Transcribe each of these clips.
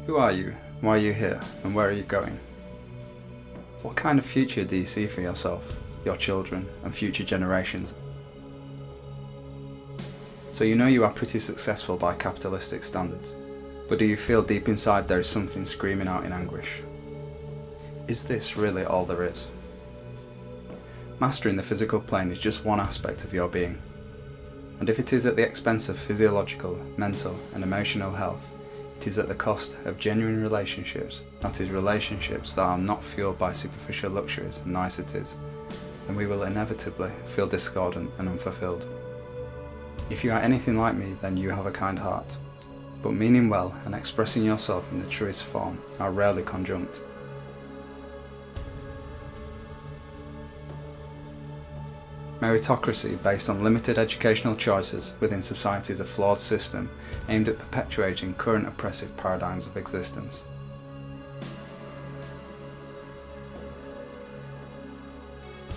Who are you? Why are you here? And where are you going? What kind of future do you see for yourself, your children, and future generations? So you know you are pretty successful by capitalistic standards, but do you feel deep inside there is something screaming out in anguish? Is this really all there is? Mastering the physical plane is just one aspect of your being, and if it is at the expense of physiological, mental, and emotional health, it is at the cost of genuine relationships, that is, relationships that are not fueled by superficial luxuries and niceties, then we will inevitably feel discordant and unfulfilled. If you are anything like me, then you have a kind heart, but meaning well and expressing yourself in the truest form are rarely conjunct. Meritocracy based on limited educational choices within society is a flawed system aimed at perpetuating current oppressive paradigms of existence.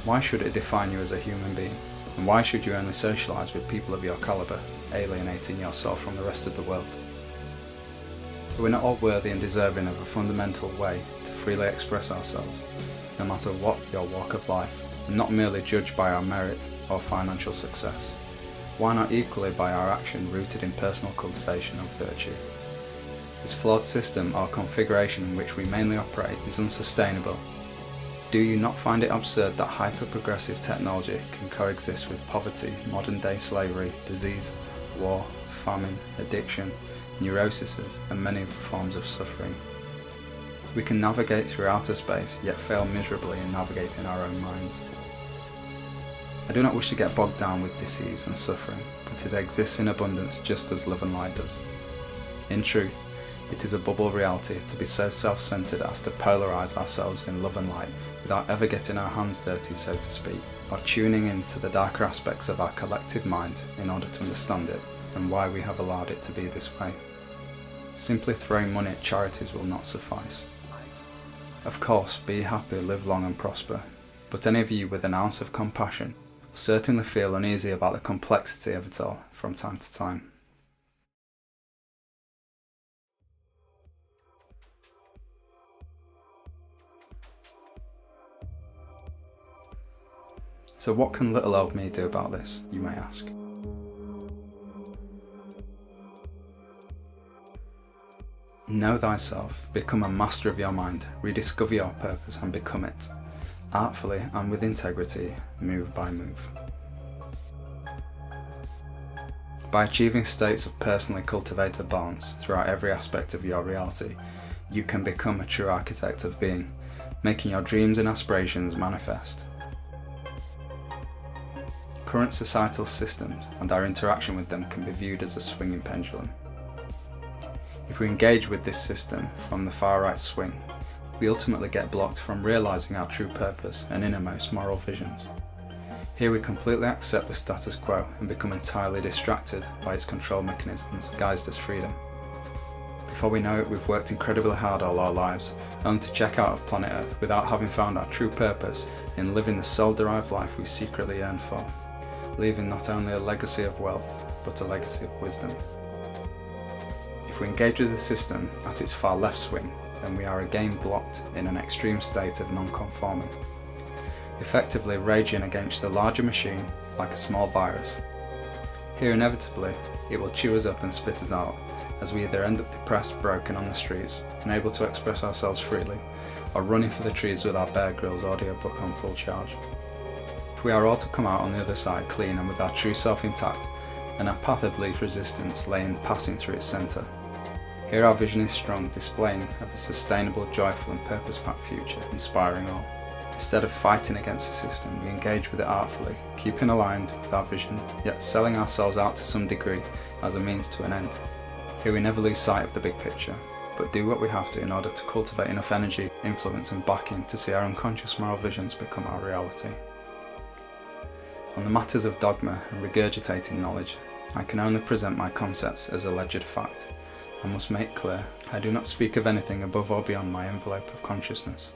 Why should it define you as a human being? And why should you only socialise with people of your calibre, alienating yourself from the rest of the world? We're not all worthy and deserving of a fundamental way to freely express ourselves, no matter what your walk of life, and not merely judged by our merit or financial success. Why not equally by our action rooted in personal cultivation of virtue? This flawed system or configuration in which we mainly operate is unsustainable. Do you not find it absurd that hyper-progressive technology can coexist with poverty, modern-day slavery, disease, war, famine, addiction, neuroses, and many forms of suffering? We can navigate through outer space, yet fail miserably in navigating our own minds. I do not wish to get bogged down with disease and suffering, but it exists in abundance just as love and light does. In truth, it is a bubble reality to be so self-centered as to polarize ourselves in love and light without ever getting our hands dirty, so to speak, or tuning in to the darker aspects of our collective mind in order to understand it and why we have allowed it to be this way. Simply throwing money at charities will not suffice. Of course, be happy, live long and prosper, but any of you with an ounce of compassion will certainly feel uneasy about the complexity of it all from time to time. So what can little old me do about this, you may ask? Know thyself, become a master of your mind, rediscover your purpose and become it, artfully and with integrity, move by move. By achieving states of personally cultivated balance throughout every aspect of your reality, you can become a true architect of being, making your dreams and aspirations manifest. Current societal systems and our interaction with them can be viewed as a swinging pendulum. If we engage with this system from the far right swing, we ultimately get blocked from realising our true purpose and innermost moral visions. Here we completely accept the status quo and become entirely distracted by its control mechanisms guised as freedom. Before we know it, we've worked incredibly hard all our lives, only to check out of planet Earth without having found our true purpose in living the soul-derived life we secretly yearn for, leaving not only a legacy of wealth, but a legacy of wisdom. If we engage with the system at its far left swing, then we are again blocked in an extreme state of non-conforming, effectively raging against the larger machine like a small virus. Here inevitably, it will chew us up and spit us out, as we either end up depressed, broken on the streets, unable to express ourselves freely, or running for the trees with our Bear Grylls audiobook on full charge. If we are all to come out on the other side clean and with our true self intact, and our path of least resistance laying passing through its centre, here our vision is strong, displaying of a sustainable, joyful and purpose-packed future, inspiring all. Instead of fighting against the system, we engage with it artfully, keeping aligned with our vision, yet selling ourselves out to some degree as a means to an end. Here we never lose sight of the big picture, but do what we have to in order to cultivate enough energy, influence and backing to see our unconscious moral visions become our reality. On the matters of dogma and regurgitating knowledge, I can only present my concepts as alleged fact. I must make clear, I do not speak of anything above or beyond my envelope of consciousness.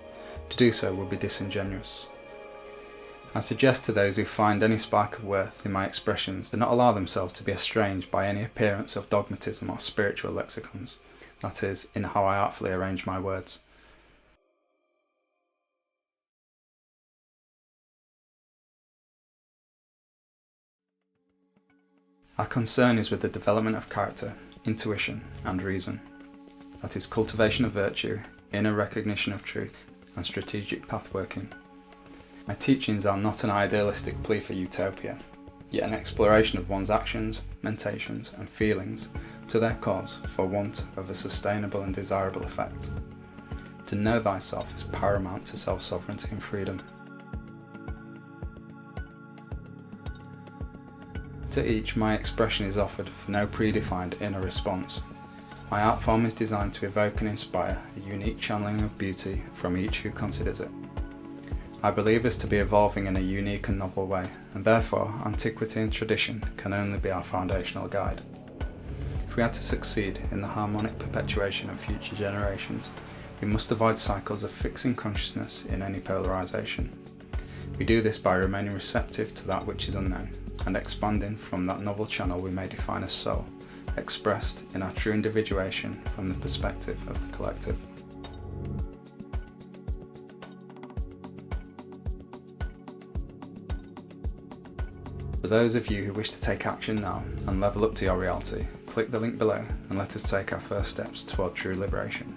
To do so would be disingenuous. I suggest to those who find any spark of worth in my expressions to not allow themselves to be estranged by any appearance of dogmatism or spiritual lexicons. that is, in how I artfully arrange my words. Our concern is with the development of character, intuition, and reason. That is, cultivation of virtue, inner recognition of truth, and strategic pathworking. My teachings are not an idealistic plea for utopia, yet an exploration of one's actions, mentations, and feelings to their cause for want of a sustainable and desirable effect. To know thyself is paramount to self-sovereignty and freedom. To each, my expression is offered for no predefined inner response. My art form is designed to evoke and inspire a unique channeling of beauty from each who considers it. I believe us to be evolving in a unique and novel way, and therefore antiquity and tradition can only be our foundational guide. If we are to succeed in the harmonic perpetuation of future generations, we must avoid cycles of fixing consciousness in any polarization. We do this by remaining receptive to that which is unknown, and expanding from that novel channel we may define as soul, expressed in our true individuation from the perspective of the collective. For those of you who wish to take action now and level up to your reality, click the link below and let us take our first steps toward true liberation.